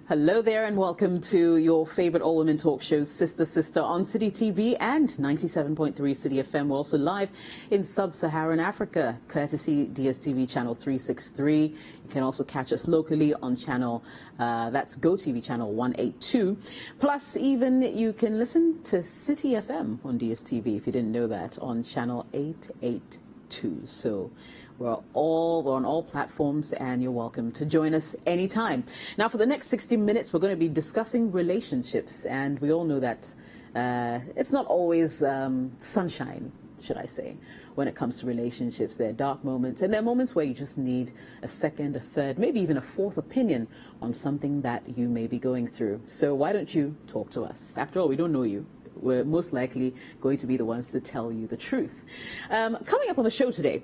Hello there and welcome to your favorite all-women talk show, Sister on City TV and 97.3 City FM. We're also live in Sub-Saharan Africa, courtesy DSTV channel 363. You can also catch us locally on channel, that's GoTV channel 182. Plus, even you can listen to City FM on DSTV, if you didn't know that, on channel 882. So we're on all platforms, and you're welcome to join us anytime. Now, for the next 60 minutes, we're going to be discussing relationships, and we all know that it's not always sunshine, should I say, when it comes to relationships. There are dark moments, and there are moments where you just need a second, a third, maybe even a fourth opinion on something that you may be going through. So why don't you talk to us? After all, we don't know you. We're most likely going to be the ones to tell you the truth. Coming up on the show today,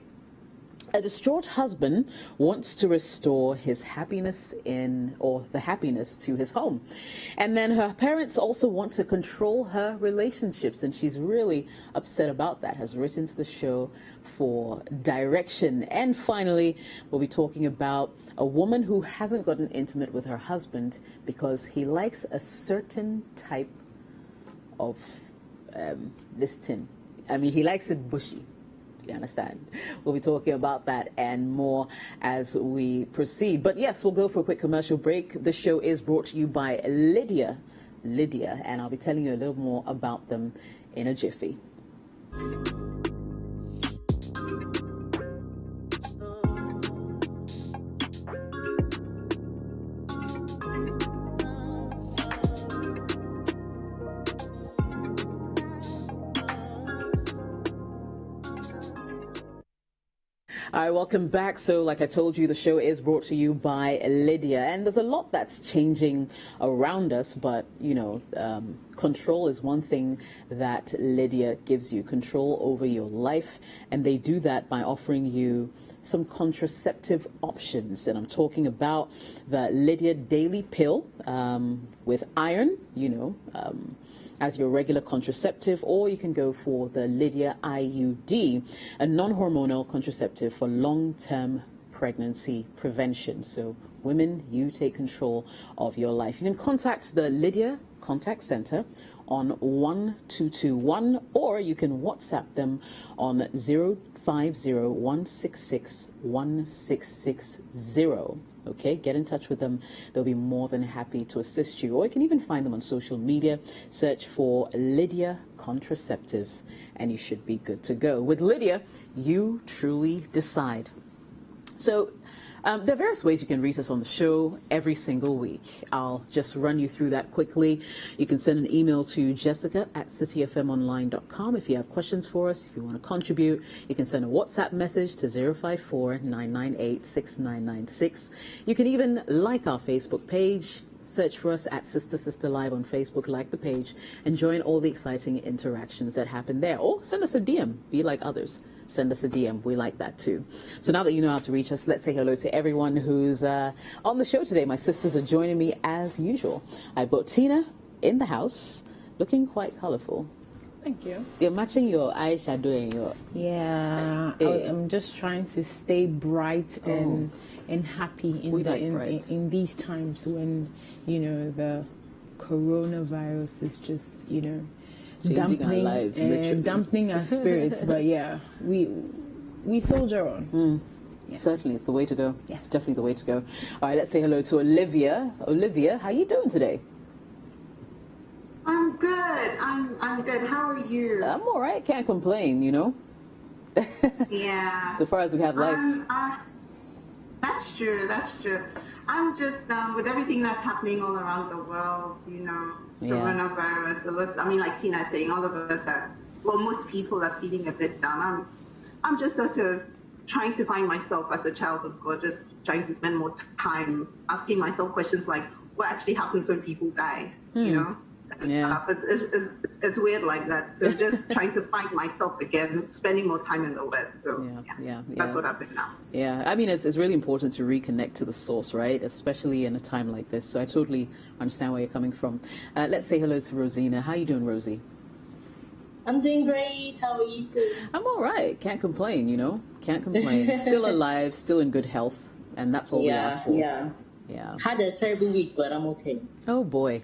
a distraught husband wants to restore his happiness the happiness to his home. And then her parents also want to control her relationships, and she's really upset about that, has written to the show for direction. And finally, we'll be talking about a woman who hasn't gotten intimate with her husband because he likes a certain type of this tin. I mean, he likes it bushy. You understand? We'll be talking about that and more as we proceed. But yes, we'll go for a quick commercial break. The show is brought to you by Lydia, and I'll be telling you a little more about them in a jiffy. All right, welcome back. So like I told you, the show is brought to you by Lydia, and there's a lot that's changing around us, but you know, control is one thing that Lydia gives you, control over your life, and they do that by offering you some contraceptive options. And I'm talking about the Lydia Daily Pill with iron, as your regular contraceptive, or you can go for the Lydia IUD, a non-hormonal contraceptive for long-term pregnancy prevention. So women, you take control of your life. You can contact the Lydia Contact Center on 1221, or you can WhatsApp them on 050-166-1660. Okay, get in touch with them. They'll be more than happy to assist you. Or you can even find them on social media. Search for Lydia Contraceptives, and you should be good to go. With Lydia, you truly decide. So there are various ways you can reach us on the show every single week. I'll just run you through that quickly. You can send an email to jessica@cityfmonline.com if you have questions for us. If you want to contribute, you can send a WhatsApp message to 054-998-6996. You can even like our Facebook page. Search for us at Sister Live on Facebook, like the page, and join all the exciting interactions that happen there. Or send us a DM, be like others. Send us a DM. We like that too. So now that you know how to reach us, let's say hello to everyone who's on the show today. My sisters are joining me as usual. I've got Tina in the house, looking quite colorful. Thank you. You're matching your eyeshadow and your... Yeah, I'm just trying to stay bright and happy in these times when, the coronavirus is just, changing our lives, dampening our spirits. But yeah, we soldier on. Yeah. Certainly, it's the way to go. Yes. It's definitely the way to go. All right, let's say hello to Olivia. Olivia, how are you doing today? I'm good. I'm good. How are you? I'm all right. Can't complain, Yeah. So far as we have life. That's true. I'm just with everything that's happening all around the world, coronavirus. Like Tina is saying, all of us most people are feeling a bit down. I'm just sort of trying to find myself as a child of God, just trying to spend more time asking myself questions like, what actually happens when people die? Yeah. It's weird like that. So just trying to find myself again, spending more time in the Word. So yeah. That's what I've been at. Yeah, I mean, it's really important to reconnect to the source, right? Especially in a time like this. So I totally understand where you're coming from. Let's say hello to Rosina. How you doing, Rosie? I'm doing great. How are you too? I'm all right. Can't complain, Can't complain. Still alive, still in good health. And that's all we ask for. Yeah. Yeah. Had a terrible week, but I'm okay. Oh boy.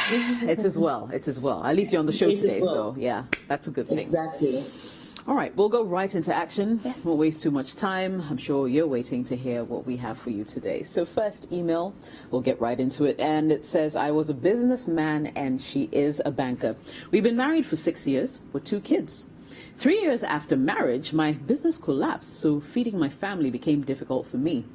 It's as well. It's as well. At least you're on the show It's as today, well. so yeah, that's a good thing. Exactly. All right, we'll go right into action. Yes. Won't waste too much time. I'm sure you're waiting to hear what we have for you today. So first email, we'll get right into it. And it says, I was a businessman and she is a banker. We've been married for 6 years with 2 kids. 3 years after marriage, my business collapsed, so feeding my family became difficult for me.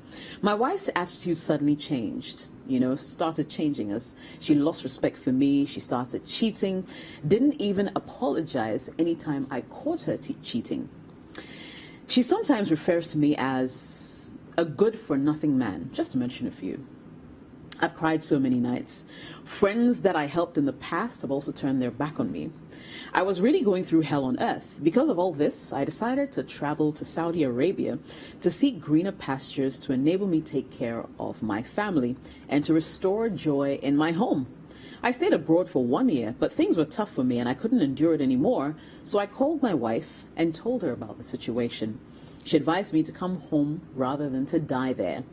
My wife's attitude suddenly changed, started changing us. She lost respect for me. She started cheating, didn't even apologize anytime I caught her cheating. She sometimes refers to me as a good-for-nothing man, just to mention a few. I've cried so many nights. Friends that I helped in the past have also turned their back on me. I was really going through hell on earth. Because of all this, I decided to travel to Saudi Arabia to seek greener pastures to enable me take care of my family and to restore joy in my home. I stayed abroad for 1 year, but things were tough for me and I couldn't endure it anymore. So I called my wife and told her about the situation. She advised me to come home rather than to die there.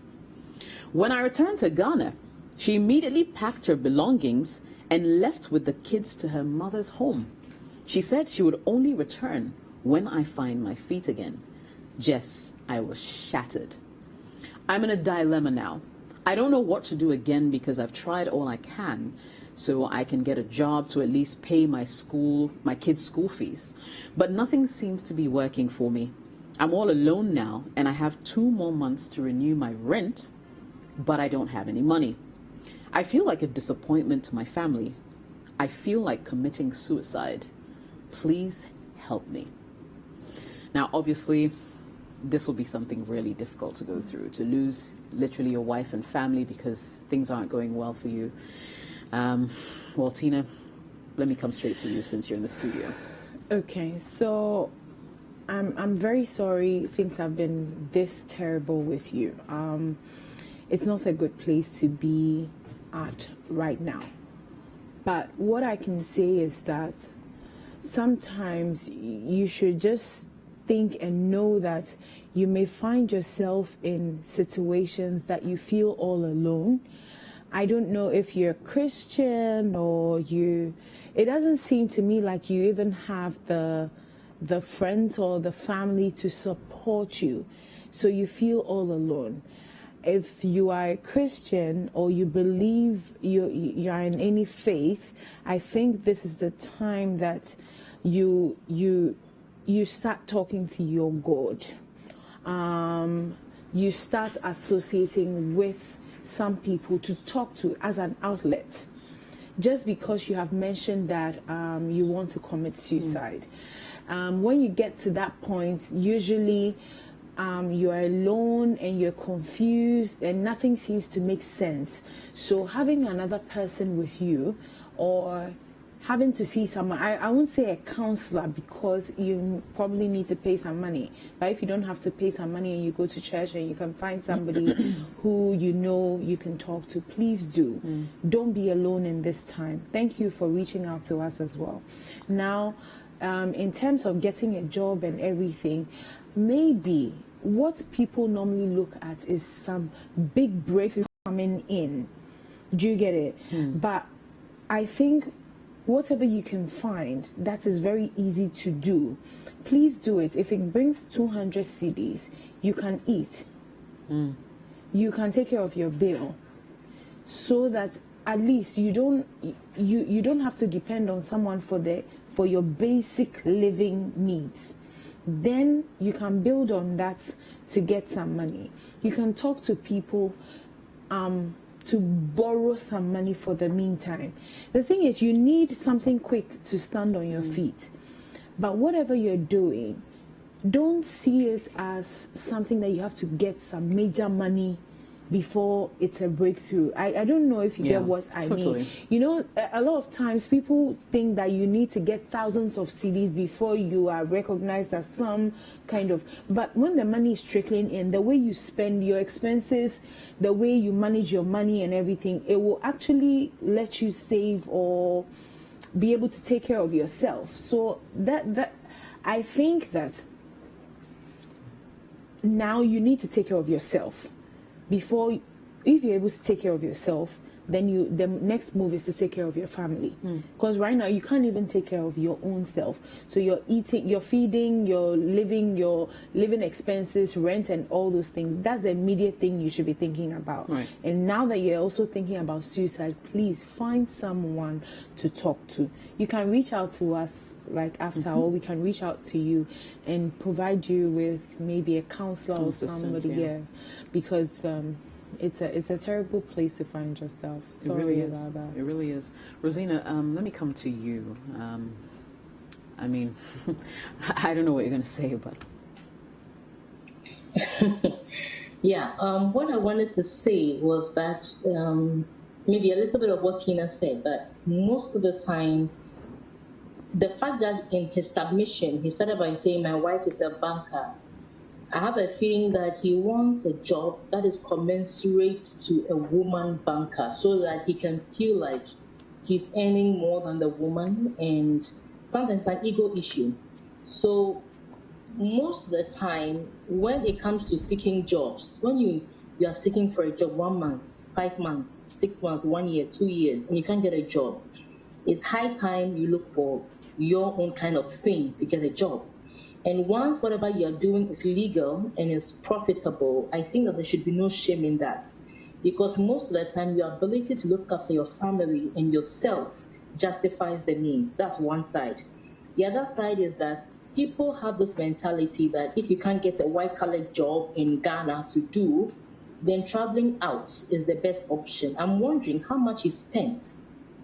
When I returned to Ghana, she immediately packed her belongings and left with the kids to her mother's home. She said she would only return when I find my feet again. Jess, I was shattered. I'm in a dilemma now. I don't know what to do again because I've tried all I can so I can get a job to at least pay my kids' school fees. But nothing seems to be working for me. I'm all alone now and I have 2 more months to renew my rent, but I don't have any money. I feel like a disappointment to my family. I feel like committing suicide. Please help me. Now, obviously, this will be something really difficult to go through, to lose literally your wife and family because things aren't going well for you. Well, Tina, let me come straight to you since you're in the studio. Okay, so I'm very sorry things have been this terrible with you. It's not a good place to be at right now. But what I can say is that sometimes you should just think and know that you may find yourself in situations that you feel all alone. I don't know if you're a Christian or it doesn't seem to me like you even have the friends or the family to support you, so you feel all alone. If you are a Christian or you believe you are in any faith, I think this is the time that you start talking to your God. You start associating with some people to talk to as an outlet. Just because you have mentioned that you want to commit suicide. When you get to that point, usually you are alone and you're confused and nothing seems to make sense. So having another person with you or having to see someone, I won't say a counselor because you probably need to pay some money. But if you don't have to pay some money and you go to church and you can find somebody who you can talk to, please do. Don't be alone in this time. Thank you for reaching out to us as well. Now, in terms of getting a job and everything, maybe what people normally look at is some big breakthrough coming in. Do you get it? But I think whatever you can find that is very easy to do, please do it. If it brings 200 cedis, you can eat. You can take care of your bill, so that at least you don't have to depend on someone for your basic living needs. Then you can build on that to get some money. You can talk to people to borrow some money for the meantime. The thing is, you need something quick to stand on your feet. But whatever you're doing, don't see it as something that you have to get some major money before it's a breakthrough. I don't know if you get what I mean. You know, a lot of times people think that you need to get thousands of CDs before you are recognized as some kind of, but when the money is trickling in, the way you spend your expenses, the way you manage your money and everything, it will actually let you save or be able to take care of yourself. So that I think that now you need to take care of yourself before if you're able to take care of yourself, then the next move is to take care of your family. Because right now you can't even take care of your own self. So you're eating, you're feeding, your living expenses, rent, and all those things. That's the immediate thing you should be thinking about. Right. And now that you're also thinking about suicide, please find someone to talk to. You can reach out to us like after, or we can reach out to you and provide you with maybe a counselor or somebody. Yeah, because it's a terrible place to find yourself. Sorry about that. It really is. Rosina, let me come to you. I mean, I don't know what you're going to say, but Yeah, what I wanted to say was that maybe a little bit of what Tina said, but most of the time, the fact that in his submission, he started by saying, my wife is a banker. I have a feeling that he wants a job that is commensurate to a woman banker so that he can feel like he's earning more than the woman, and sometimes an ego issue. So most of the time, when it comes to seeking jobs, when you are seeking for a job 1 month, 5 months, 6 months, 1 year, 2 years, and you can't get a job, it's high time you look for your own kind of thing to get a job. And once whatever you're doing is legal and is profitable, I think that there should be no shame in that. Because most of the time, your ability to look after your family and yourself justifies the means. That's one side. The other side is that people have this mentality that if you can't get a white-collar job in Ghana to do, then traveling out is the best option. I'm wondering how much he spent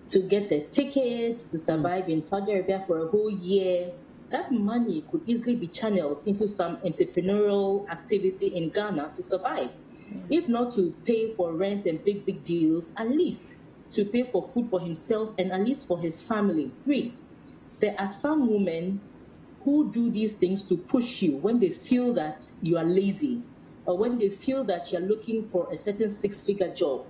to get a ticket, to survive in Saudi Arabia for a whole year. That money could easily be channeled into some entrepreneurial activity in Ghana to survive. If not to pay for rent and big deals, at least to pay for food for himself and at least for his family. 3, there are some women who do these things to push you when they feel that you are lazy, or when they feel that you're looking for a certain 6-figure job.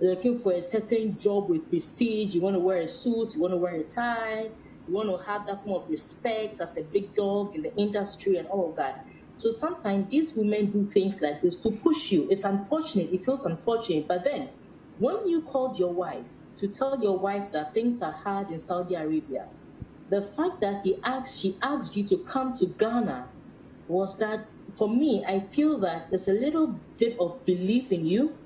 You're looking for a certain job with prestige, you want to wear a suit, you want to wear a tie, you want to have that form of respect as a big dog in the industry and all of that. So sometimes these women do things like this to push you. It's unfortunate, it feels unfortunate, but then when you called your wife to tell your wife that things are hard in Saudi Arabia, the fact that she asked you to come to Ghana was that, for me, I feel that there's a little bit of belief in you,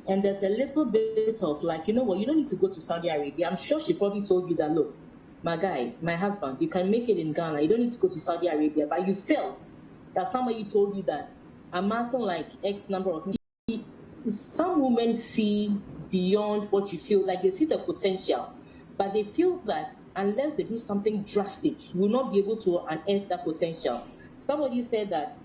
and there's a little bit of like, you know what, you don't need to go to Saudi Arabia. I'm sure she probably told you that, look, my guy, my husband, you can make it in Ghana. You don't need to go to Saudi Arabia. But you felt that somebody told you that amassing like X number of... Some women see beyond what you feel, like they see the potential, but they feel that unless they do something drastic, you will not be able to unearth that potential. Somebody said that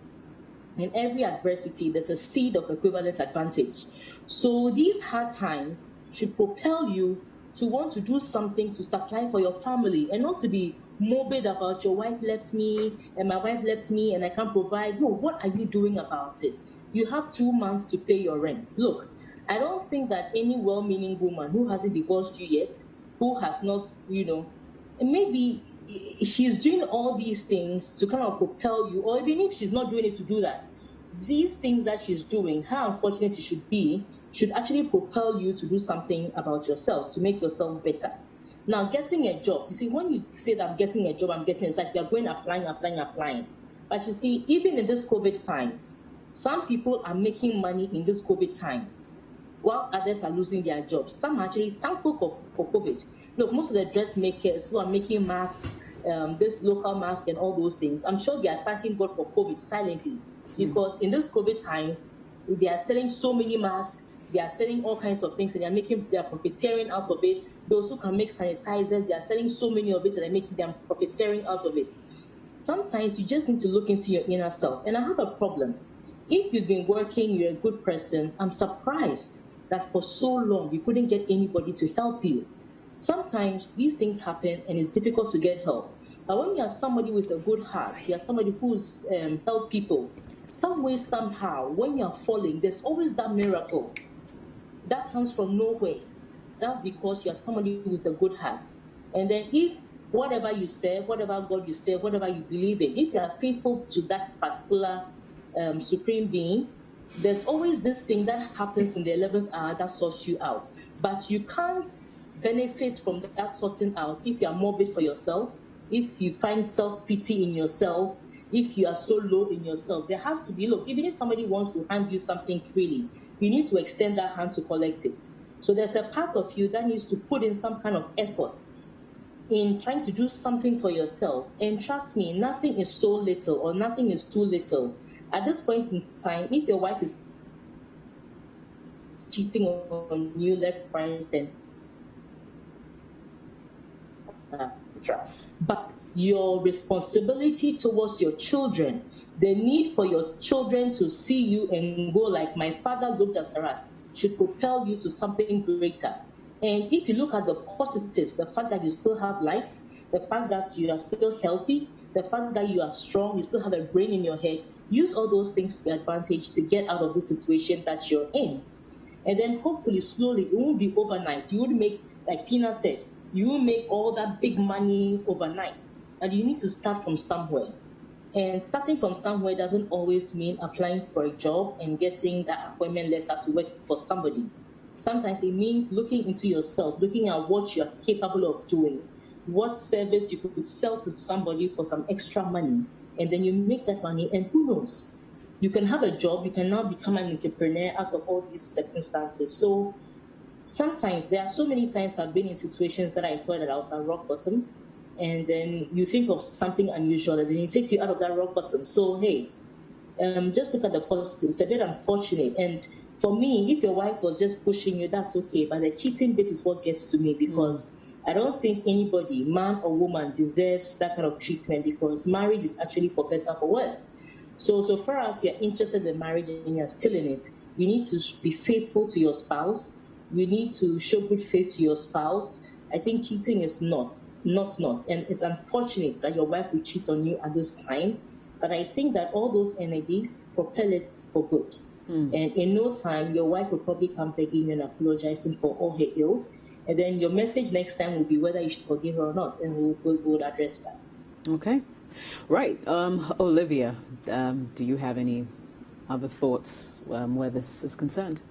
in every adversity, there's a seed of equivalent advantage. So these hard times should propel you to want to do something to supply for your family, and not to be morbid about your wife left me and my wife left me and I can't provide. No, what are you doing about it? You have 2 months to pay your rent. Look, I don't think that any well-meaning woman who hasn't divorced you yet, who has not, maybe she's doing all these things to kind of propel you, or even if she's not doing it to do that, these things that she's doing, how unfortunate it should be, should actually propel you to do something about yourself, to make yourself better. Now, getting a job, you see, when you say that I'm getting a job, it's like you're going applying. But you see, even in this COVID times, some people are making money in this COVID times, whilst others are losing their jobs. Some are actually thankful for COVID. Look, most of the dressmakers who are making masks, this local mask and all those things, I'm sure they are thanking God for COVID silently, because in this COVID times, they are selling so many masks, they are selling all kinds of things, and they are profiteering out of it. Those who can make sanitizers, they are selling so many of it, and they're profiteering out of it. Sometimes you just need to look into your inner self. And I have a problem. If you've been working, you're a good person, I'm surprised that for so long you couldn't get anybody to help you. Sometimes these things happen and it's difficult to get help. But when you are somebody with a good heart, you are somebody who's helped people, some way, somehow, when you are falling, there's always that miracle that comes from nowhere. That's because you are somebody with a good heart. And then if whatever you say, whatever God you say, whatever you believe in, if you are faithful to that particular supreme being, there's always this thing that happens in the 11th hour that sorts you out. But you can't benefit from that sorting out if you are morbid for yourself, if you find self-pity in yourself, if you are so low in yourself. There has to be, look, even if somebody wants to hand you something freely, you need to extend that hand to collect it. So there's a part of you that needs to put in some kind of effort in trying to do something for yourself. And trust me, nothing is so little or nothing is too little. At this point in time, if your wife is cheating on you left, right, and center, but your responsibility towards your children, the need for your children to see you and go like my father looked after us, should propel you to something greater. And if you look at the positives, the fact that you still have life, the fact that you are still healthy, the fact that you are strong, you still have a brain in your head, use all those things to your advantage to get out of the situation that you're in. And then hopefully, slowly, it won't be overnight. You would make, like Tina said, you will make all that big money overnight. And you need to start from somewhere. And starting from somewhere doesn't always mean applying for a job and getting that appointment letter to work for somebody. Sometimes it means looking into yourself, looking at what you're capable of doing, what service you could sell to somebody for some extra money, and then you make that money, and who knows? You can have a job, you can now become an entrepreneur out of all these circumstances. So sometimes, there are so many times I've been in situations that I thought that I was at rock bottom, and then you think of something unusual, and then it takes you out of that rock bottom. So, hey, just look at the positives. It's a bit unfortunate. And for me, if your wife was just pushing you, that's okay. But the cheating bit is what gets to me, because I don't think anybody, man or woman, deserves that kind of treatment, because marriage is actually for better or for worse. So far as you're interested in marriage and you're still in it, you need to be faithful to your spouse. You need to show good faith to your spouse. I think cheating is not. And it's unfortunate that your wife will cheat on you at this time. But I think that all those energies propel it for good. And in no time, your wife will probably come begging and apologizing for all her ills. And then your message next time will be whether you should forgive her or not. And we'll address that. Okay. Right. Olivia, do you have any other thoughts where this is concerned?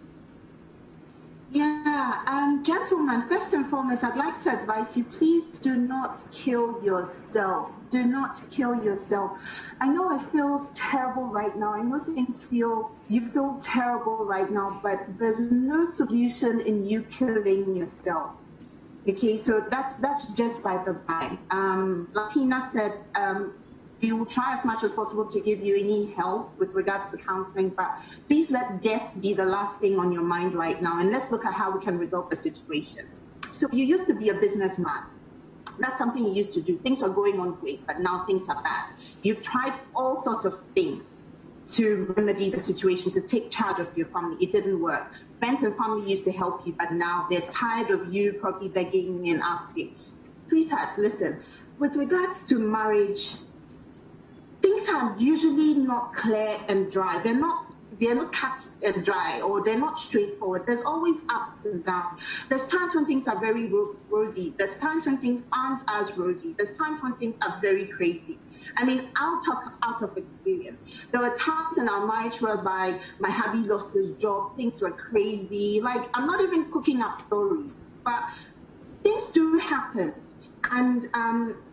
Yeah, gentlemen, first and foremost, I'd like to advise you, please do not kill yourself. Do not kill yourself. I know it feels terrible right now. I know you feel terrible right now, but there's no solution in you killing yourself. Okay, so that's just by the by. Latina said, we will try as much as possible to give you any help with regards to counseling, but please let death be the last thing on your mind right now, and let's look at how we can resolve the situation. So you used to be a businessman. That's something you used to do. Things are going on great, but now things are bad. You've tried all sorts of things to remedy the situation, to take charge of your family. It didn't work. Friends and family used to help you, but now they're tired of you probably begging and asking. Sweethearts, listen, with regards to marriage, things are usually not clear and dry. They're not cut and dry, or they're not straightforward. There's always ups and downs. There's times when things are very rosy. There's times when things aren't as rosy. There's times when things are very crazy. I mean, I'll talk out of experience. There were times in our marriage whereby my hubby lost his job. Things were crazy. Like, I'm not even cooking up stories, but things do happen. And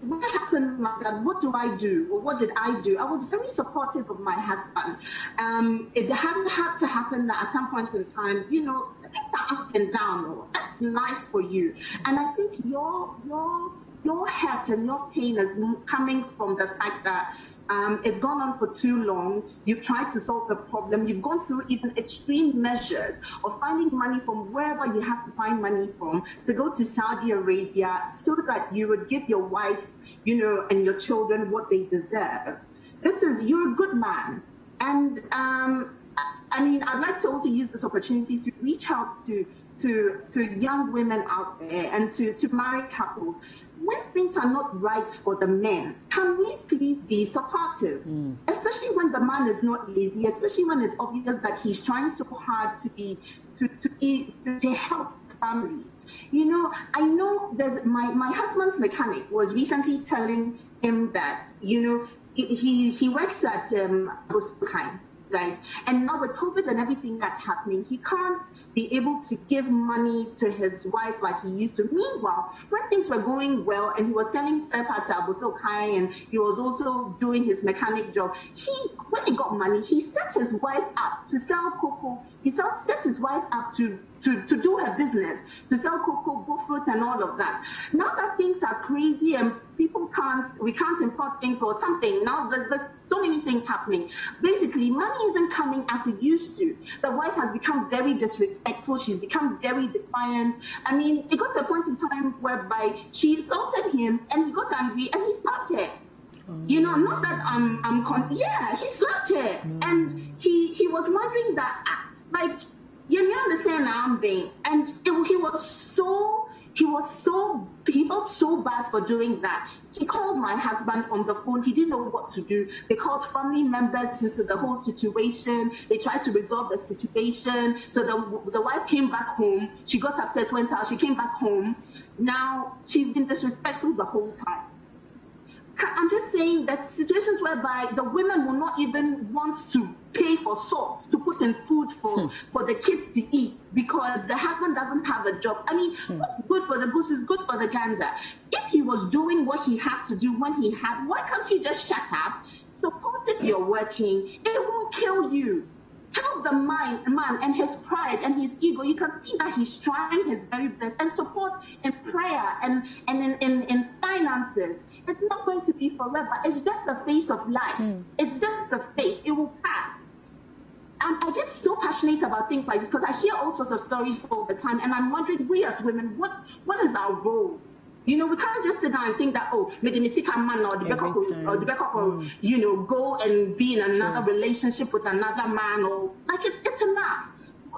what happened like that? What do I do? Or what did I do? I was very supportive of my husband. It had to happen at some point in time. You know, things are up and down. That's life for you. And I think your hurt and your pain is coming from the fact that it's gone on for too long. You've tried to solve the problem. You've gone through even extreme measures of finding money from wherever you have to find money from to go to Saudi Arabia so that you would give your wife, you know, and your children what they deserve. You're a good man. And I mean, I'd like to also use this opportunity to reach out to young women out there and to married couples. When things are not right for the men, can we please be supportive? Especially when the man is not lazy, especially when it's obvious that he's trying so hard to help the family. You know, I know there's my husband's mechanic was recently telling him that, you know, he works at Boston. right? And now with COVID and everything that's happening, he can't be able to give money to his wife like he used to. Meanwhile, when things were going well and he was selling spare parts at Botokai and he was also doing his mechanic job, when he got money, he set his wife up to sell cocoa. He set his wife up to do her business, to sell cocoa, go fruit and all of that. Now that things are crazy and we can't import things or something, now there's so many things happening. Basically, money isn't coming as it used to. The wife has become very disrespectful. She's become very defiant. I mean, it got to a point in time whereby she insulted him and he got angry and he slapped her. You know, not that he slapped her. And he was wondering that, like, you understand now I'm being, and he felt so bad for doing that. He called my husband on the phone. He didn't know what to do. They called family members into the whole situation. They tried to resolve the situation. So the wife came back home. She got upstairs, went out. She came back home. Now she's been disrespectful the whole time. I'm just saying that situations whereby the women will not even want to pay for salt to put in food for the kids to eat because the husband doesn't have a job. I mean, what's good for the goose is good for the gander. If he was doing what he had to do when he had, why can't you just shut up? Support if you're working. It won't kill you. Help the man and his pride and his ego. You can see that he's trying his very best, and support in prayer and in finances. It's not going to be forever. It's just the face of life. It's just the face. It will pass. And I get so passionate about things like this because I hear all sorts of stories all the time, and I'm wondering, we as women, what is our role? You know, we can't just sit down and think that, oh, maybe man or the backup or you know, go and be in another relationship with another man, or like it's enough.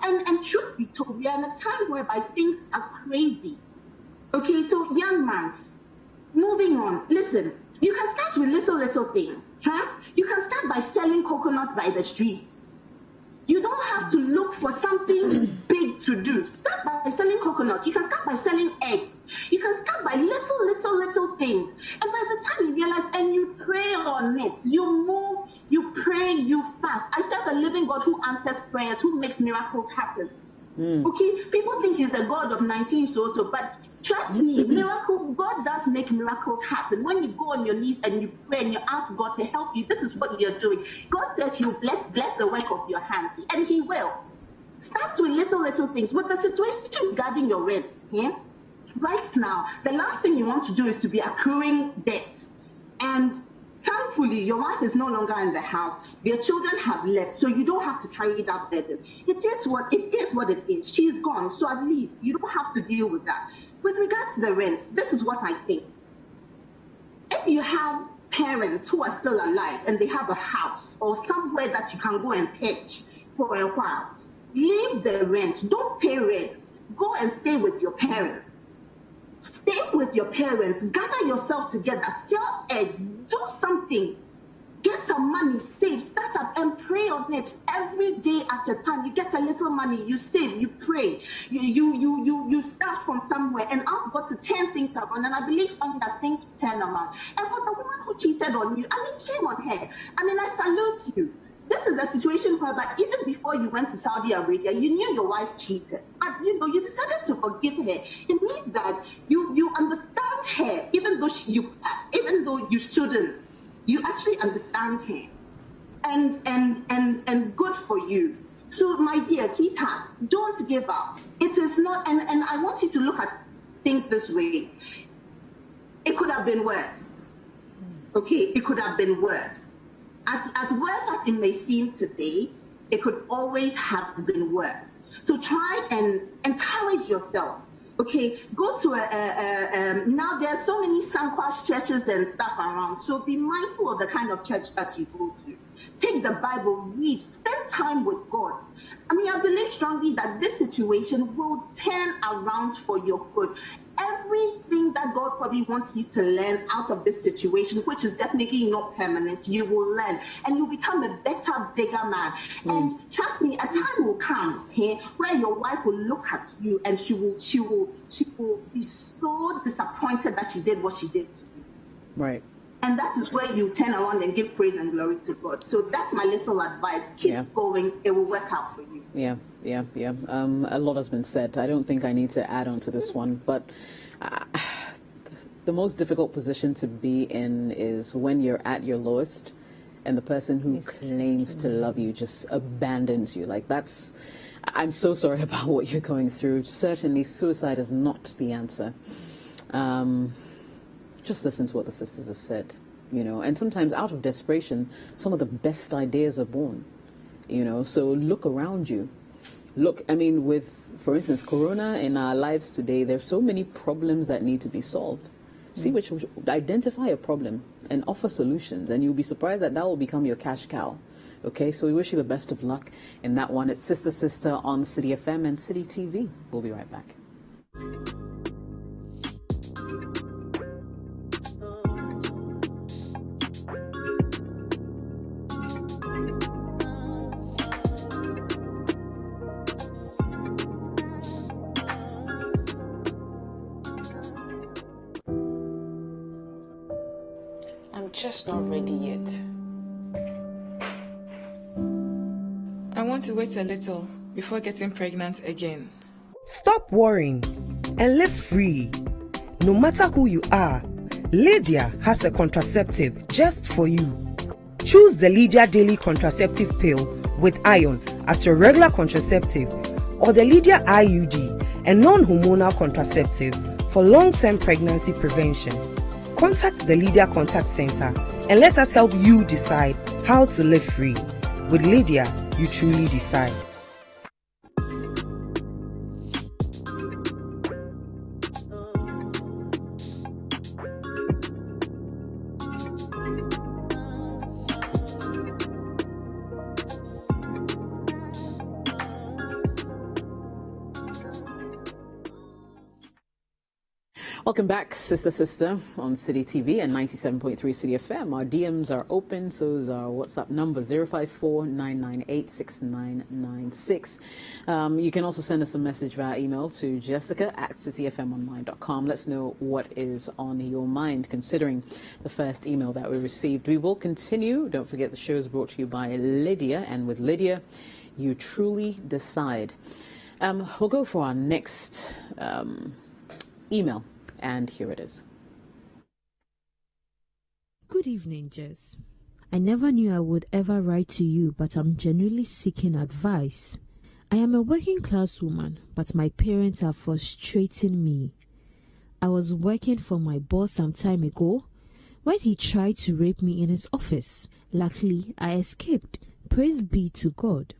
And truth be told, we are in a time whereby things are crazy. Okay, so young man, moving on. Listen, you can start with little things. You can start by selling coconuts by the streets. You don't have to look for something big to do. Start by selling coconuts. You can start by selling eggs. You can start by little things. And by the time you realize and you pray on it, you move, you pray, you fast. I serve a living God who answers prayers, who makes miracles happen. Okay, people think he's a God of 19 so, but trust me, miracles, God does make miracles happen. When you go on your knees and you pray and you ask God to help you, this is what you're doing. God says he'll bless the work of your hands, and he will. Start with little things. With the situation regarding your rent, right now, the last thing you want to do is to be accruing debt. And thankfully, your wife is no longer in the house. Their children have left, so you don't have to carry that burden. It is what it is. She's gone, so at least you don't have to deal with that. With regards to the rent, this is what I think. If you have parents who are still alive and they have a house or somewhere that you can go and pitch for a while, leave the rent. Don't pay rent. Go and stay with your parents. Stay with your parents. Gather yourself together. Sell eggs. Do something. Get some money, save, start up and pray on it every day at a time. You get a little money, you save, you pray, you start from somewhere and ask God to turn things around. And I believe only that things turn around. And for the woman who cheated on you, I mean, shame on her. I mean, I salute you. This is the situation whereby even before you went to Saudi Arabia, you knew your wife cheated, but you decided to forgive her. It means that you understand her, even though you shouldn't. You actually understand her, and good for you. So, my dear sweetheart, don't give up. It is not, and I want you to look at things this way. It could have been worse. Okay, it could have been worse. As worse as it may seem today, it could always have been worse. So try and encourage yourself. Okay, go to now there are so many Sankwas churches and stuff around, so be mindful of the kind of church that you go to. Take the Bible, read, spend time with God. I mean, I believe strongly that this situation will turn around for your good. Everything that God probably wants you to learn out of this situation, which is definitely not permanent, you will learn and you'll become a better, bigger man. And trust me, a time will come where your wife will look at you and she will be so disappointed that she did what she did to you. Right. And that is where you turn around and give praise and glory to God. So that's my little advice. Keep going. It will work out for you. Yeah. A lot has been said. I don't think I need to add on to this one, but the most difficult position to be in is when you're at your lowest and the person who claims to love you just abandons you. Like, that's, I'm so sorry about what you're going through. Certainly suicide is not the answer. Just listen to what the sisters have said, and sometimes out of desperation, some of the best ideas are born, so look around you. Look, for instance, Corona in our lives today, there's so many problems that need to be solved. Identify a problem and offer solutions, and you'll be surprised that will become your cash cow. Okay, so we wish you the best of luck in that one. It's Sister on City FM and City TV. We'll be right back. Just not ready yet. I want to wait a little before getting pregnant again. Stop worrying and live free. No matter who you are, Lydia has a contraceptive just for you. Choose the Lydia Daily Contraceptive Pill with iron as your regular contraceptive, or the Lydia IUD, a non-hormonal contraceptive for long-term pregnancy prevention. Contact the Lydia Contact Center and let us help you decide how to live free. With Lydia, you truly decide. Welcome back, Sister on City TV and 97.3 City FM. Our DMs are open, so is our WhatsApp number 054-998-6996. You can also send us a message via email to jessica@cityfmonline.com. Let's know what is on your mind, considering the first email that we received. We will continue. Don't forget the show is brought to you by Lydia, and with Lydia, you truly decide. We'll go for our next email. And here it is. Good evening, Jess. I never knew I would ever write to you, but I'm genuinely seeking advice. I am a working class woman, but my parents are frustrating me. I was working for my boss some time ago when he tried to rape me in his office. Luckily, I escaped. Praise be to God.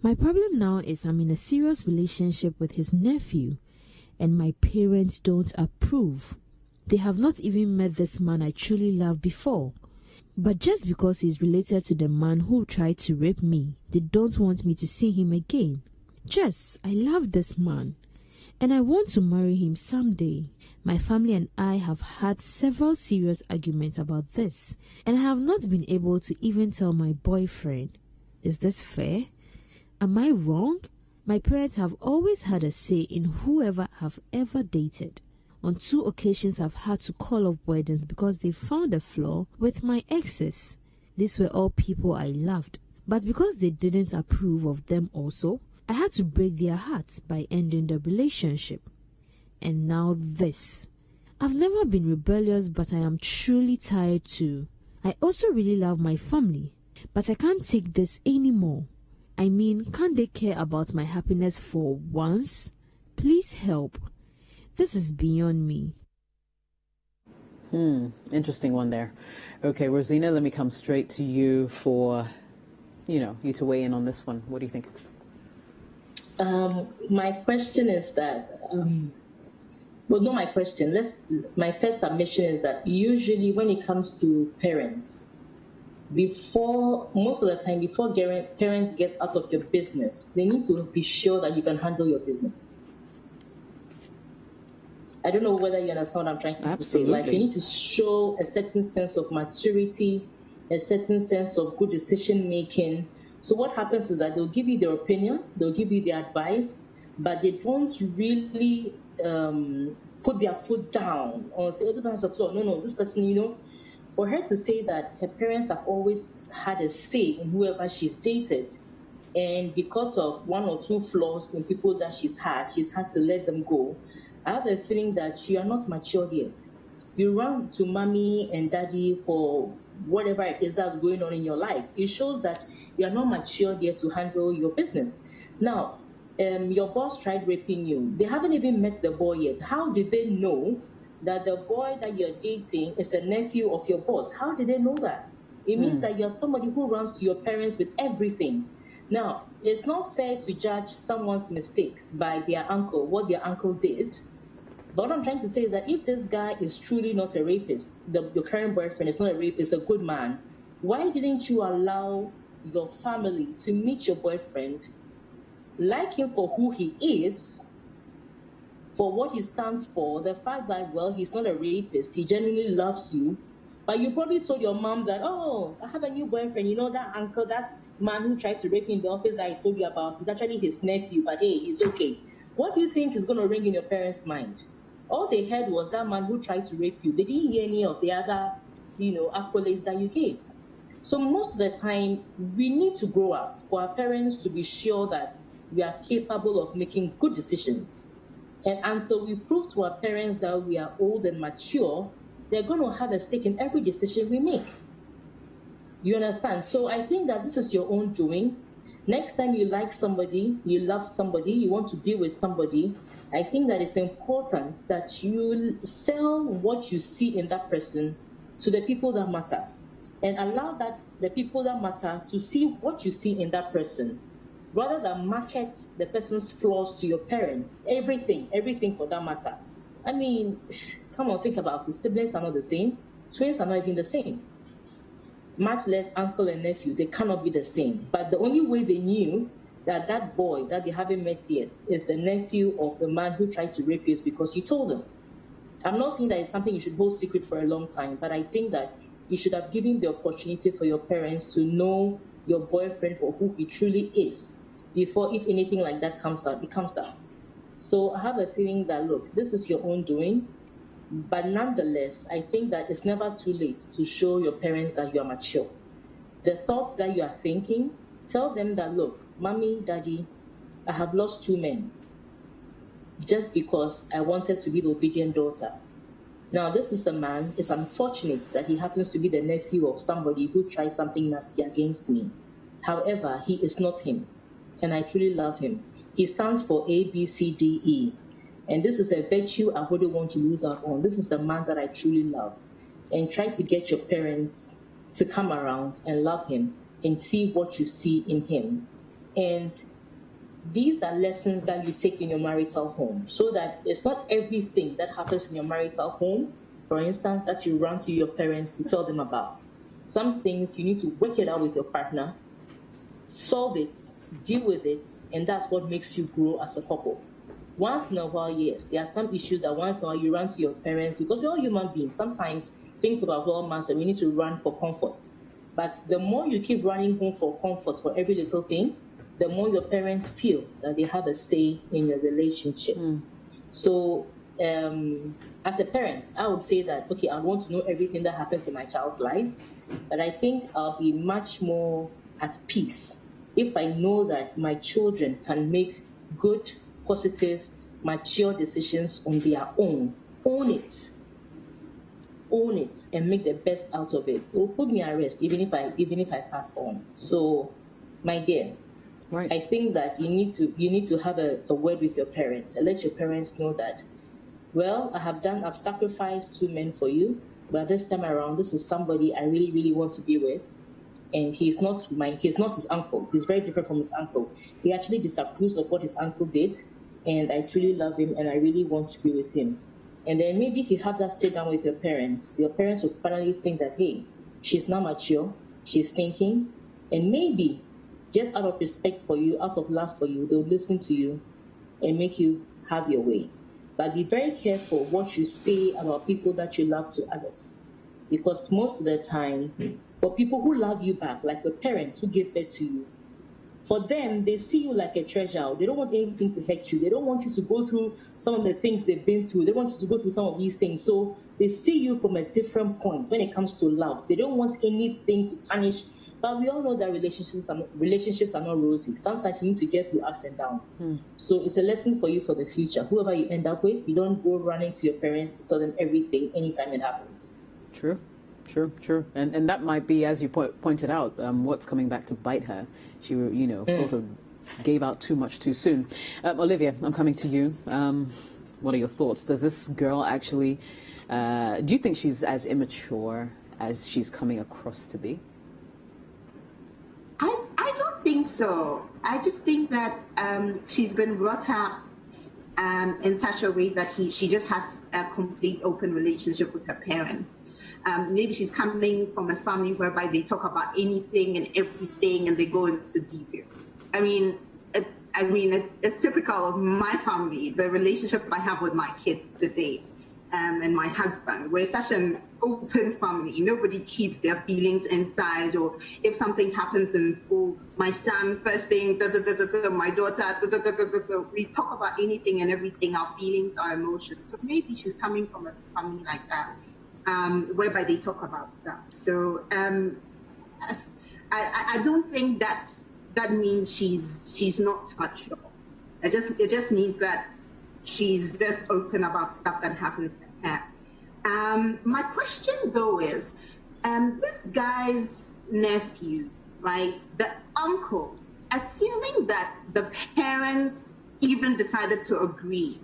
My problem now is I'm in a serious relationship with his nephew, and my parents don't approve. They have not even met this man I truly love before. But just because he's related to the man who tried to rape me, they don't want me to see him again. Jess, I love this man, and I want to marry him someday. My family and I have had several serious arguments about this, and I have not been able to even tell my boyfriend. Is this fair? Am I wrong? My parents have always had a say in whoever I've ever dated. On 2 occasions, I've had to call off weddings because they found a flaw with my exes. These were all people I loved, but because they didn't approve of them also, I had to break their hearts by ending the relationship. And now this. I've never been rebellious, but I am truly tired too. I also really love my family, but I can't take this anymore. I mean, can't they care about my happiness for once? Please help. This is beyond me. Interesting one there. Okay, Rosina, let me come straight to you for, you to weigh in on this one. What do you think? My question is that, not my question. My first submission is that usually when it comes to parents, most of the time, before parents get out of your business, they need to be sure that you can handle your business. I don't know whether you understand what I'm trying to say. Like, you need to show a certain sense of maturity, a certain sense of good decision making. So what happens is that they'll give you their opinion, they'll give you their advice, but they don't really put their foot down or say, oh, this has a flaw. No, this person, for her to say that her parents have always had a say in whoever she's dated, and because of one or two flaws in people that she's had to let them go, I have a feeling that you are not matured yet. You run to mommy and daddy for whatever it is that's going on in your life. It shows that you are not matured yet to handle your business. Now, your boss tried raping you. They haven't even met the boy yet. How did they know that the boy that you're dating is a nephew of your boss? How did they know that? It means that you're somebody who runs to your parents with everything. Now, it's not fair to judge someone's mistakes by their uncle, what their uncle did. But what I'm trying to say is that if this guy is truly not a rapist, your current boyfriend is not a rapist, a good man, why didn't you allow your family to meet your boyfriend, like him for who he is, for what he stands for, the fact that, well, he's not a rapist, he genuinely loves you, but you probably told your mom that, oh, I have a new boyfriend, you know, that uncle, that man who tried to rape me in the office that I told you about, is actually his nephew, but hey, it's okay. What do you think is going to ring in your parents' mind? All they heard was that man who tried to rape you. They didn't hear any of the other, accolades that you gave. So most of the time, we need to grow up for our parents to be sure that we are capable of making good decisions. And until we prove to our parents that we are old and mature, they're going to have a stake in every decision we make. You understand? So I think that this is your own doing. Next time you like somebody, you love somebody, you want to be with somebody, I think that it's important that you sell what you see in that person to the people that matter, and allow the people that matter to see what you see in that person, rather than market the person's flaws to your parents. Everything for that matter. I mean, come on, think about it. Siblings are not the same. Twins are not even the same. Much less uncle and nephew. They cannot be the same. But the only way they knew that boy that they haven't met yet is the nephew of the man who tried to rape you is because you told them. I'm not saying that it's something you should hold secret for a long time, but I think that you should have given the opportunity for your parents to know your boyfriend for who he truly is before, if anything like that comes out, it comes out. So I have a feeling that, look, this is your own doing, but nonetheless, I think that it's never too late to show your parents that you are mature. The thoughts that you are thinking, tell them that, look, mommy, daddy, I have lost 2 men just because I wanted to be the obedient daughter. Now, this is a man. It's unfortunate that he happens to be the nephew of somebody who tried something nasty against me. However, he is not him, and I truly love him. He stands for A, B, C, D, E. And this is a virtue I wouldn't want to lose out on. This is the man that I truly love. And try to get your parents to come around and love him and see what you see in him. And these are lessons that you take in your marital home, so that it's not everything that happens in your marital home, for instance, that you run to your parents to tell them about. Some things you need to work it out with your partner, solve it, deal with it, and that's what makes you grow as a couple. Once in a while, yes, there are some issues that once in a while you run to your parents, because we're all human beings. Sometimes things are well mastered, we need to run for comfort. But the more you keep running home for comfort for every little thing, the more your parents feel that they have a say in your relationship. So as a parent, I would say that, okay, I want to know everything that happens in my child's life, but I think I'll be much more at peace if I know that my children can make good, positive, mature decisions on their own. Own it, and make the best out of it. It will put me at rest, even if I pass on. So, my dear, right. I think that you need to have a word with your parents and let your parents know that, well, I've sacrificed 2 men for you, but this time around, this is somebody I really, really want to be with. And he's not his uncle. He's very different from his uncle. He actually disapproves of what his uncle did, and I truly love him, and I really want to be with him. And then maybe if you have that sit down with your parents will finally think that, hey, she's not mature, she's thinking, and maybe just out of respect for you, out of love for you, they'll listen to you and make you have your way. But be very careful what you say about people that you love to others. Because most of the time, for people who love you back, like your parents who gave birth to you, for them, they see you like a treasure. They don't want anything to hurt you. They don't want you to go through some of the things they've been through. They want you to go through some of these things. So They see you from a different point when it comes to love. They don't want anything to tarnish. But we all know that relationships are not rosy. Sometimes you need to get through ups and downs. So it's a lesson for you for the future. Whoever you end up with, you don't go running to your parents to tell them everything anytime it happens. True. And that might be, as you pointed out, what's coming back to bite her. She, sort of gave out too much too soon. Olivia, I'm coming to you. What are your thoughts? Does this girl actually, do you think she's as immature as she's coming across to be? I don't think so. I just think that she's been brought up in such a way that she just has a complete open relationship with her parents. Maybe she's coming from a family whereby they talk about anything and everything and they go into detail. I mean, it's typical of my family, the relationship I have with my kids today and my husband. We're such an open family. Nobody keeps their feelings inside, or if something happens in school, my son, first thing, my daughter, we talk about anything and everything, our feelings, our emotions. So maybe she's coming from a family like that, whereby they talk about stuff. So I don't think that means she's not mature. It just means that she's just open about stuff that happens to her. My question though is, this guy's nephew, right, the uncle, assuming that the parents even decided to agree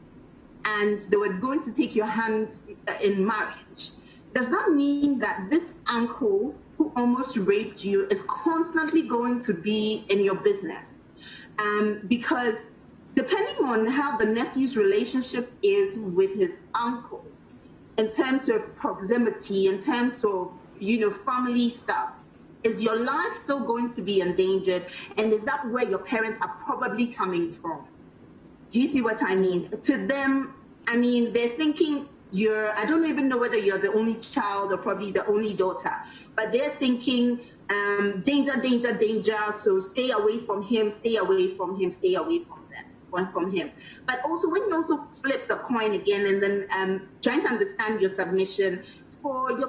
and they were going to take your hand in marriage, does that mean that this uncle who almost raped you is constantly going to be in your business? Because depending on how the nephew's relationship is with his uncle, in terms of proximity, in terms of, family stuff, is your life still going to be endangered? And is that where your parents are probably coming from? Do you see what I mean? To them, they're thinking I don't even know whether you're the only child or probably the only daughter, but they're thinking, danger, danger, danger, so stay away from him, stay away from him, stay away from him. But also, when you also flip the coin again and then trying to understand your submission, for your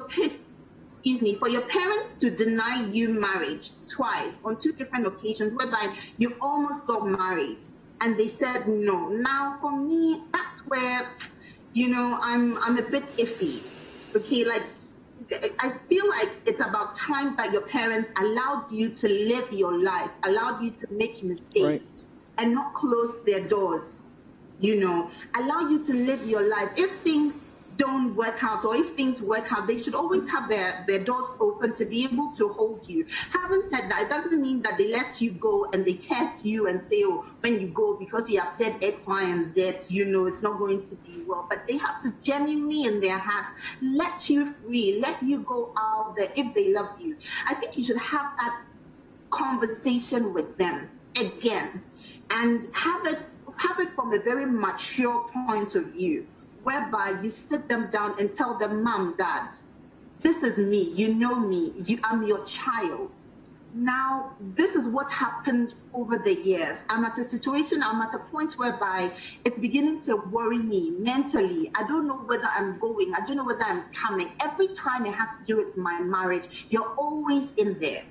parents to deny you marriage twice on two different occasions, whereby you almost got married and they said no. Now, for me, that's where, I'm a bit iffy. Okay, like, I feel like it's about time that your parents allowed you to live your life, allowed you to make mistakes, right, and not close their doors, allow you to live your life. If things don't work out, or if things work out, they should always have their doors open to be able to hold you. Having said that, it doesn't mean that they let you go and they curse you and say, oh, when you go, because you have said X, Y, and Z, it's not going to be well. But they have to genuinely in their hearts let you free, let you go out there if they love you. I think you should have that conversation with them again, and have it from a very mature point of view, whereby you sit them down and tell them, Mom, Dad, this is me, you know me, I'm your child. Now, this is what happened over the years. I'm at a point whereby it's beginning to worry me mentally. I don't know whether I'm going, I don't know whether I'm coming. Every time it has to do with my marriage, you're always in there.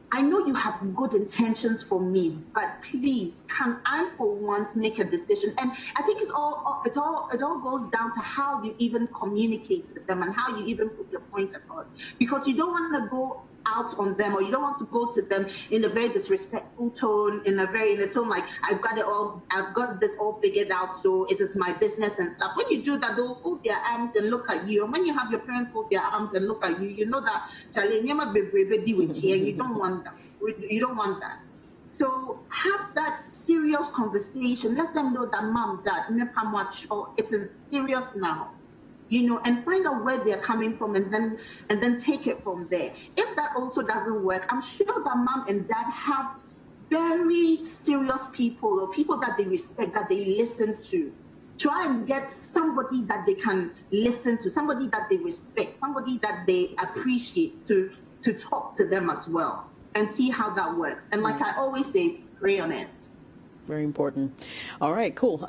I know you have good intentions for me, but please, can I for once make a decision? And I think it all goes down to how you even communicate with them and how you even put your points across. Because you don't want to go out on them, or you don't want to go to them in a very disrespectful tone, in a tone like, I've got this all figured out, so it is my business and stuff. When you do that, they'll fold their arms and look at you. And when you have your parents fold their arms and look at you, you know that you don't want that. You don't want that. So have that serious conversation. Let them know that, Mom, Dad, it is serious now. And find out where they're coming from, and then take it from there. If that also doesn't work, I'm sure that Mom and Dad have very serious people, or people that they respect, that they listen to. Try and get somebody that they can listen to, somebody that they respect, somebody that they appreciate, to talk to them as well, and see how that works. And like I always say, pray on it. Very important. All right, cool.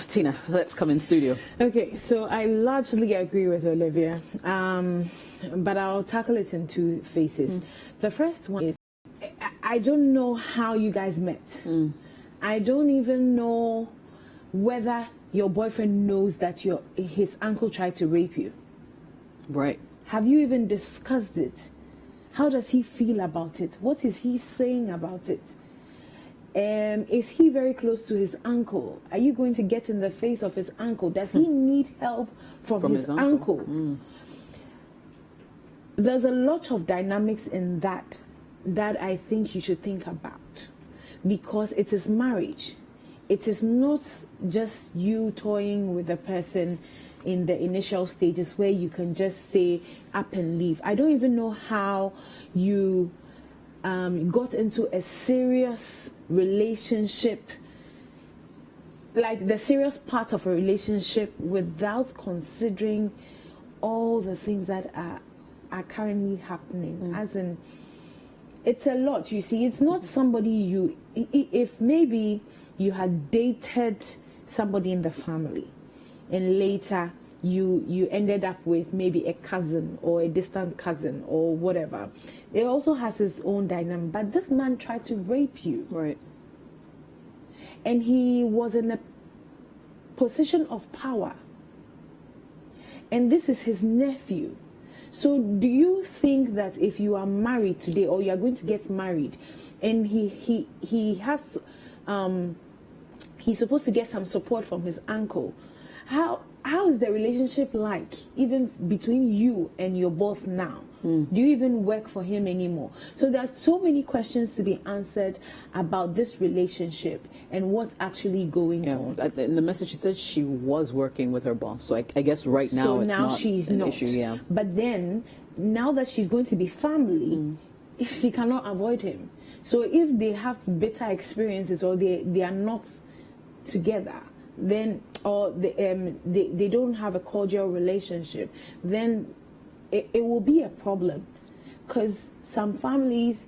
Tina, let's come in studio. Okay, so I largely agree with Olivia, but I'll tackle it in two phases. The first one is, I don't know how you guys met. I don't even know whether your boyfriend knows that his uncle tried to rape you. Right. Have you even discussed it? How does he feel about it? What is he saying about it? Is he very close to his uncle? Are you going to get in the face of his uncle? Does he need help from his uncle? There's a lot of dynamics in that I think you should think about, because it is marriage. It is not just you toying with the person in the initial stages where you can just say up and leave. I don't even know how you got into a serious relationship, like the serious part of a relationship, without considering all the things that are currently happening. As in, it's a lot. You see, it's not somebody if maybe you had dated somebody in the family and later you ended up with maybe a cousin or a distant cousin or whatever. It also has its own dynamic. But this man tried to rape you. Right. And he was in a position of power. And this is his nephew. So do you think that if you are married today, or you are going to get married, and he has he's supposed to get some support from his uncle, how is the relationship like, even between you and your boss now? Do you even work for him anymore? So there's so many questions to be answered about this relationship and what's actually going on. In the message, she said she was working with her boss. So I guess right now it's not she's an not. issue. Yeah. But then, now that she's going to be family, she cannot avoid him. So if they have bitter experiences, or they are not together, then, or they don't have a cordial relationship, then it will be a problem. Because some families,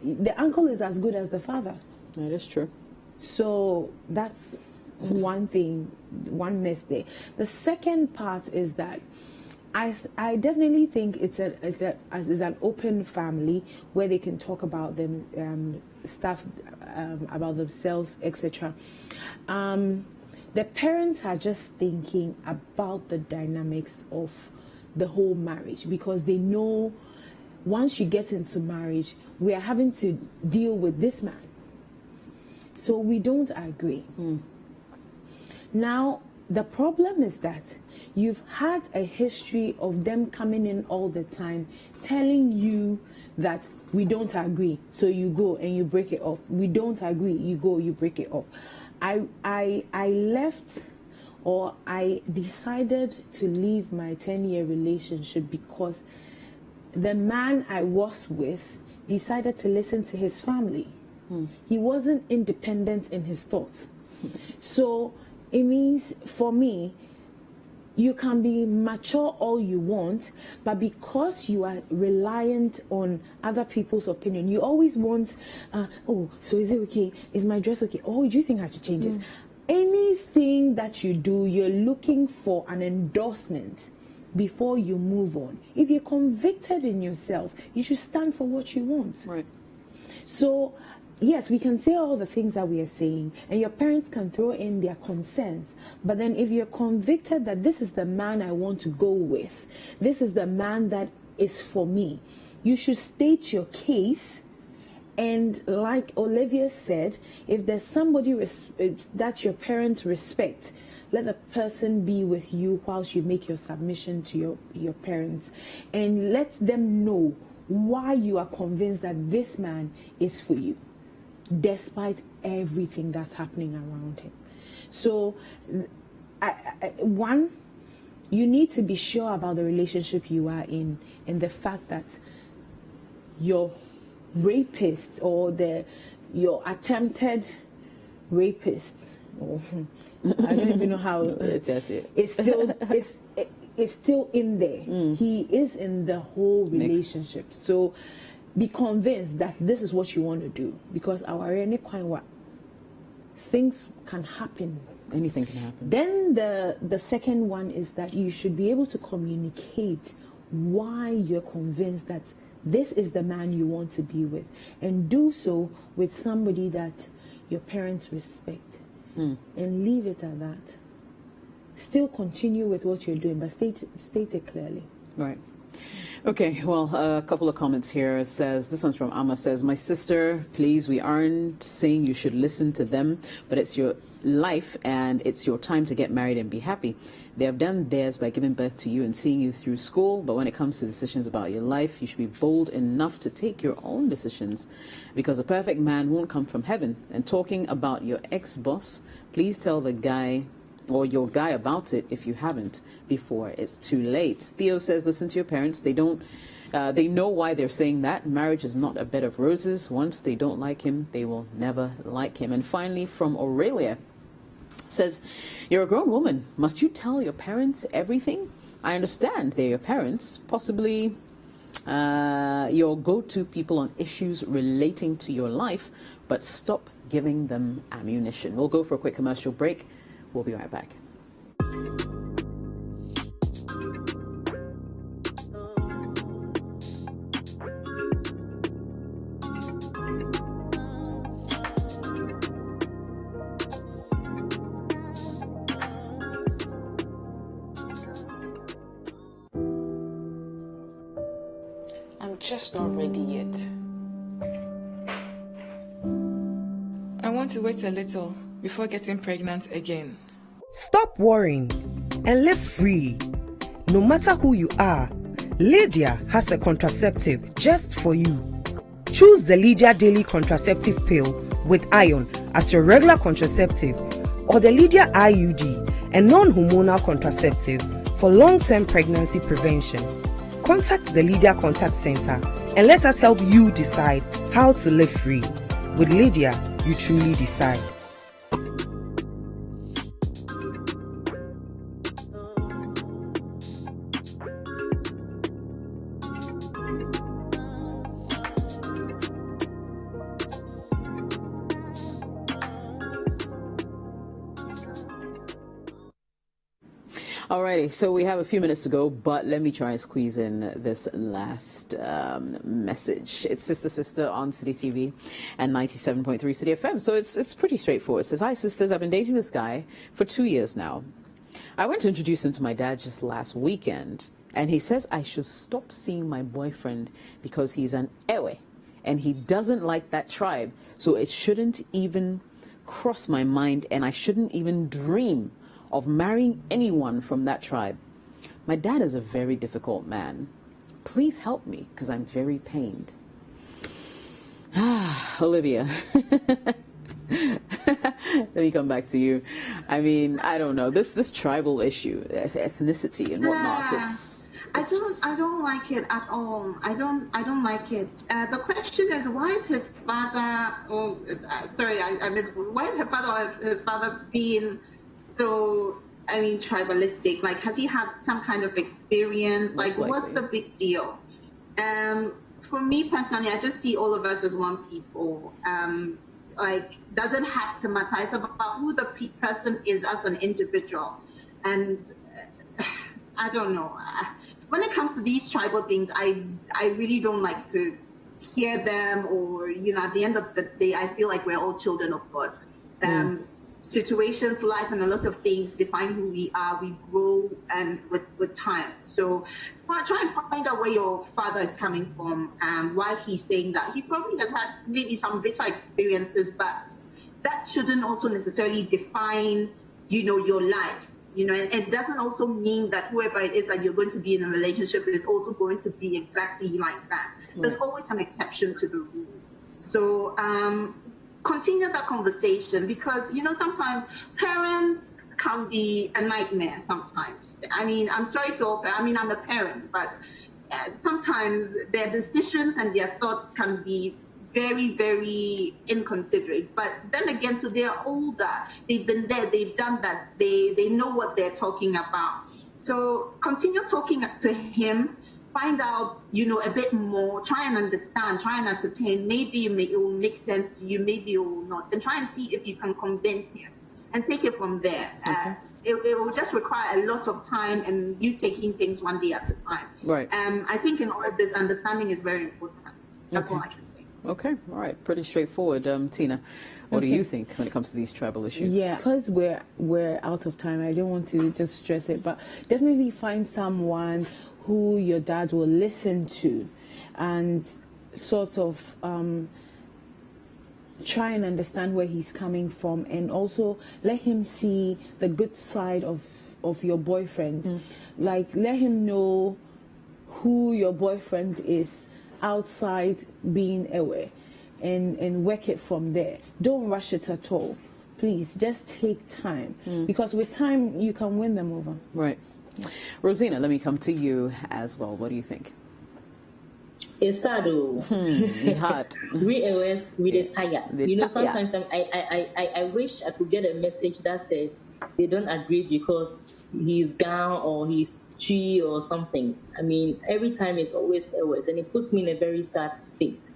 the uncle is as good as the father. That is true. So that's one thing, one mess there. The second part is that I definitely think it's an open family where they can talk about them stuff about themselves, etc. The parents are just thinking about the dynamics of the whole marriage, because they know once you get into marriage, we are having to deal with this man. So we don't agree. Now, the problem is that you've had a history of them coming in all the time, telling you that we don't agree, so you go and you break it off. We don't agree, you go, you break it off. I left, or I decided to leave my 10-year relationship because the man I was with decided to listen to his family. He wasn't independent in his thoughts. So it means, for me, you can be mature all you want, but because you are reliant on other people's opinion, you always want, oh, so is it okay? Is my dress okay? Oh, do you think I should change this? Anything that you do, you're looking for an endorsement before you move on. If you're convicted in yourself, you should stand for what you want. Right. So, yes, we can say all the things that we are saying, and your parents can throw in their concerns. But then if you're convicted that this is the man I want to go with, this is the man that is for me, you should state your case. And like Olivia said, if there's somebody that your parents respect, let the person be with you whilst you make your submission to your parents. And let them know why you are convinced that this man is for you, despite everything that's happening around him. So, one, you need to be sure about the relationship you are in, and the fact that your rapist, or your attempted rapist, I don't even know how it's still in there. He is in the whole relationship. So be convinced that this is what you want to do, because our things can happen. Anything can happen. Then the second one is that you should be able to communicate why you're convinced that this is the man you want to be with, and do so with somebody that your parents respect, and leave it at that. Still continue with what you're doing, but state it clearly. Right. Okay, well, a couple of comments here. It says, this one's from Amma, says, my sister, please, we aren't saying you should listen to them, but it's your life and it's your time to get married and be happy. They have done theirs by giving birth to you and seeing you through school, but when it comes to decisions about your life, you should be bold enough to take your own decisions, because a perfect man won't come from heaven. And talking about your ex-boss, please tell the guy or your guy about it if you haven't before it's too late. Theo says, listen to your parents. They know why they're saying that. Marriage is not a bed of roses. Once they don't like him, they will never like him. And finally, from Aurelia, says, you're a grown woman. Must you tell your parents everything? I understand they're your parents, possibly your go-to people on issues relating to your life, but stop giving them ammunition. We'll go for a quick commercial break. We'll be right back. I'm just not ready yet. I want to wait a little before getting pregnant again. Stop worrying and live free. No matter who you are, Lydia has a contraceptive just for you. Choose the Lydia Daily Contraceptive Pill with iron as your regular contraceptive, or the Lydia IUD, a non-hormonal contraceptive for long-term pregnancy prevention. Contact the Lydia Contact Center and let us help you decide how to live free. With Lydia, you truly decide. Alrighty, so we have a few minutes to go, but let me try and squeeze in this last message. It's Sister on City TV and 97.3 City FM. So it's pretty straightforward. It says, hi sisters, I've been dating this guy for 2 years now. I went to introduce him to my dad just last weekend, and he says I should stop seeing my boyfriend because he's an Ewe and he doesn't like that tribe. So it shouldn't even cross my mind, and I shouldn't even dream of marrying anyone from that tribe. My dad is a very difficult man. Please help me, because I'm very pained. Olivia. Let me come back to you. I mean, I don't know. This tribal issue, ethnicity and whatnot, I don't like it at all. I don't like it. The question is, why is his father? Oh, sorry, I missed. Why is her father or his father being so, tribalistic? Like, has he had some kind of experience? Like, what's the big deal? For me personally, I just see all of us as one people. Doesn't have to matter. It's about who the person is as an individual. And I don't know. When it comes to these tribal things, I really don't like to hear them, or, at the end of the day, I feel like we're all children of God. Situations, life, and a lot of things define who we are. We grow and with time. So try and find out where your father is coming from and why he's saying that. He probably has had maybe some bitter experiences, but that shouldn't also necessarily define, your life. And it doesn't also mean that whoever it is that you're going to be in a relationship is also going to be exactly like that. There's always an exception to the rule. So continue that conversation, because sometimes parents can be a nightmare sometimes. I'm sorry to all parents. I'm a parent, but sometimes their decisions and their thoughts can be very, very inconsiderate. But then again, so they're older, they've been there, they've done that, they know what they're talking about. So continue talking to him find out, a bit more, try and understand, try and ascertain. Maybe it will make sense to you, maybe it will not. And try and see if you can convince him and take it from there. Okay. It will just require a lot of time and you taking things one day at a time. Right. I think in all of this, understanding is very important. That's all I can say. Okay. All right. Pretty straightforward. Tina, what do you think when it comes to these tribal issues? Yeah, because we're out of time, I don't want to just stress it, but definitely find someone who your dad will listen to and sort of try and understand where he's coming from, and also let him see the good side of your boyfriend. Like, let him know who your boyfriend is outside being aware, and work it from there. Don't rush it at all. Please, just take time, because with time you can win them over. Right. Rosina, let me come to you as well. What do you think? It's sad. Hard. We always the tire. Sometimes I wish I could get a message that said they don't agree because he's gone or he's tree or something. I mean, every time it's always, and it puts me in a very sad state.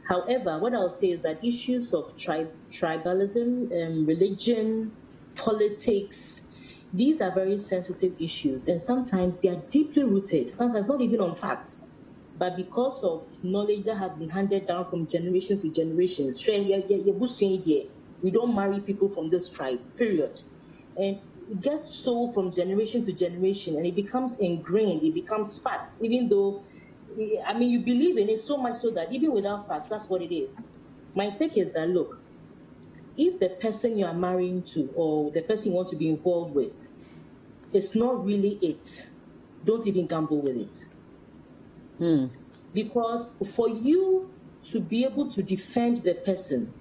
However, what I'll say is that issues of tribalism, religion, politics, these are very sensitive issues, and sometimes they are deeply rooted, sometimes not even on facts, but because of knowledge that has been handed down from generation to generation. We don't marry people from this tribe, period. And it gets sold from generation to generation, and it becomes ingrained, it becomes facts, even though, I mean, you believe in it so much so that even without facts, that's what it is. My take is that, look, if the person you are marrying to or the person you want to be involved with, it's not really it, don't even gamble with it. Because for you to be able to defend the person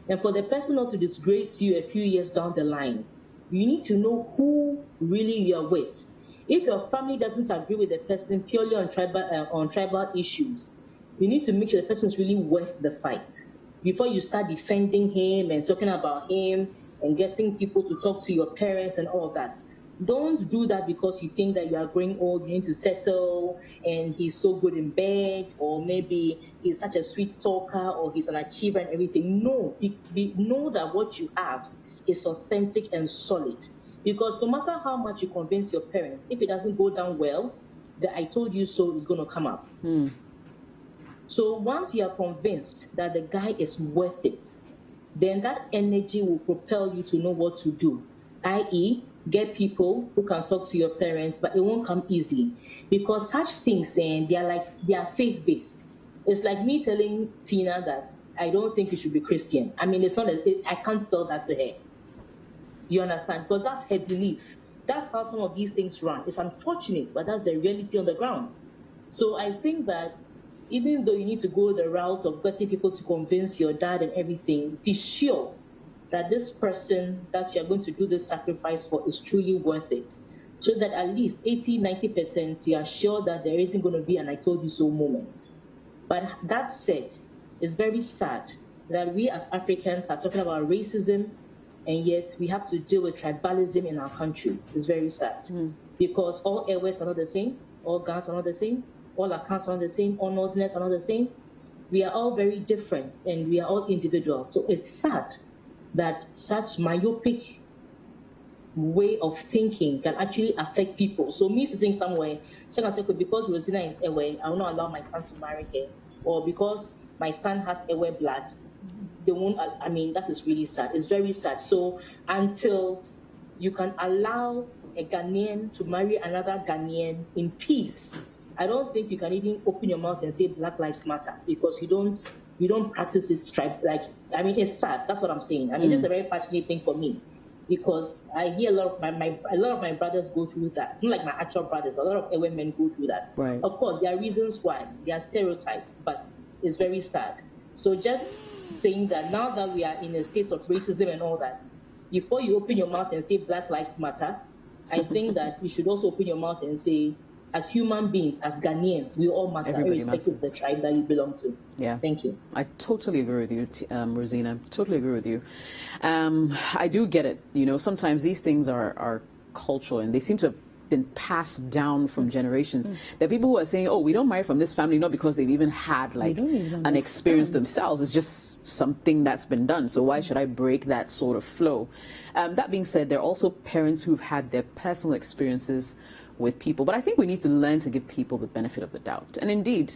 and for the person not to disgrace you a few years down the line, you need to know who really you're with. If your family doesn't agree with the person purely on tribal issues, you need to make sure the person is really worth the fight before you start defending him and talking about him and getting people to talk to your parents and all of that. Don't do that because you think that you are growing old, you need to settle, and he's so good in bed, or maybe he's such a sweet talker, or he's an achiever and everything. No, know that what you have is authentic and solid. Because no matter how much you convince your parents, if it doesn't go down well, the I told you so is going to come up. So once you are convinced that the guy is worth it, then that energy will propel you to know what to do, i.e., get people who can talk to your parents, but it won't come easy. Because such things, they are faith-based. It's like me telling Tina that I don't think you should be Christian. I mean, I can't sell that to her. You understand? Because that's her belief. That's how some of these things run. It's unfortunate, but that's the reality on the ground. So I think that even though you need to go the route of getting people to convince your dad and everything, be sure that this person that you're going to do this sacrifice for is truly worth it. So that at least 80-90% you are sure that there isn't going to be an I told you so moment. But that said, it's very sad that we as Africans are talking about racism, and yet we have to deal with tribalism in our country. It's very sad. Because all airways are not the same, all guns are not the same, all accounts are not the same, all northerners are not the same. We are all very different, and we are all individuals. So it's sad that such myopic way of thinking can actually affect people. So me sitting somewhere, saying, because Rosina is away, I will not allow my son to marry her, or because my son has away blood, they won't. I mean, that is really sad. It's very sad. So until you can allow a Ghanaian to marry another Ghanaian in peace, I don't think you can even open your mouth and say Black Lives Matter, because you don't practice it. I mean, it's sad. That's what I'm saying. I mean, it's a very passionate thing for me, because I hear a lot of my brothers go through that. Not like my actual brothers, a lot of women go through that. Right. Of course, there are reasons why. There are stereotypes, but it's very sad. So just saying that now that we are in a state of racism and all that, before you open your mouth and say Black Lives Matter, I think that you should also open your mouth and say, as human beings, as Ghanaians, we all matter, irrespective of the tribe that you belong to. Yeah. Thank you. I totally agree with you, Rosina. Totally agree with you. I do get it. Sometimes these things are cultural, and they seem to been passed down from generations. There are people who are saying, oh, we don't marry from this family, not because they've even had like an experience themselves. It's just something that's been done. So why should I break that sort of flow? That being said, there are also parents who've had their personal experiences with people. But I think we need to learn to give people the benefit of the doubt. And indeed,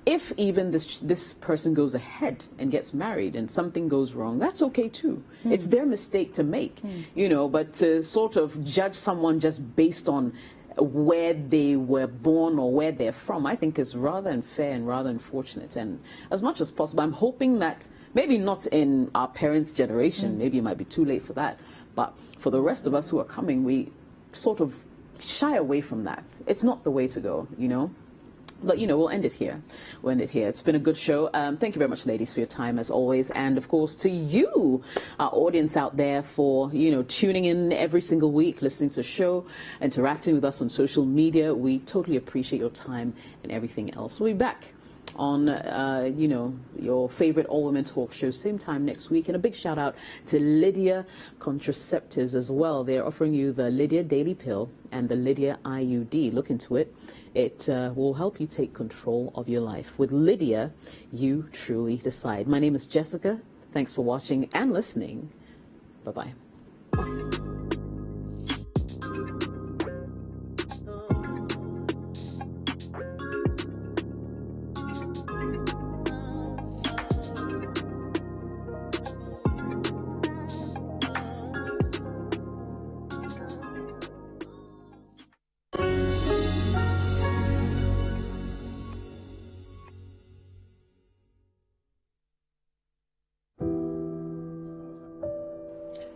if even this person goes ahead and gets married and something goes wrong, that's okay too. It's their mistake to make, you know, but to sort of judge someone just based on where they were born or where they're from, I think is rather unfair and rather unfortunate. And as much as possible, I'm hoping that maybe not in our parents' generation, maybe it might be too late for that, but for the rest of us who are coming, we sort of shy away from that. It's not the way to go, you know. But, you know, we'll end it here. We'll end it here. It's been a good show. Thank you very much, ladies, for your time, as always. And, of course, to you, our audience out there, for, you know, tuning in every single week, listening to the show, interacting with us on social media. We totally appreciate your time and everything else. We'll be back on, you know, your favorite all-women talk show, same time next week. And a big shout-out to Lydia Contraceptives as well. They're offering you the Lydia Daily Pill and the Lydia IUD. Look into it. It will help you take control of your life. With Lydia, you truly decide. My name is Jessica. Thanks for watching and listening. Bye-bye.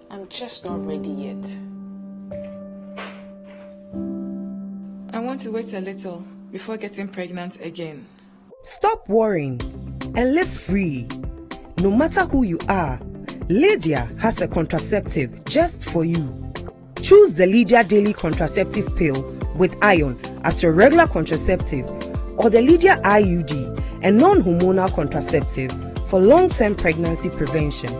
I'm just not ready yet. I want to wait a little before getting pregnant again. Stop worrying and live free. No matter who you are, Lydia has a contraceptive just for you. Choose the Lydia Daily Contraceptive Pill with iron as your regular contraceptive, or the Lydia IUD, a non-hormonal contraceptive for long-term pregnancy prevention.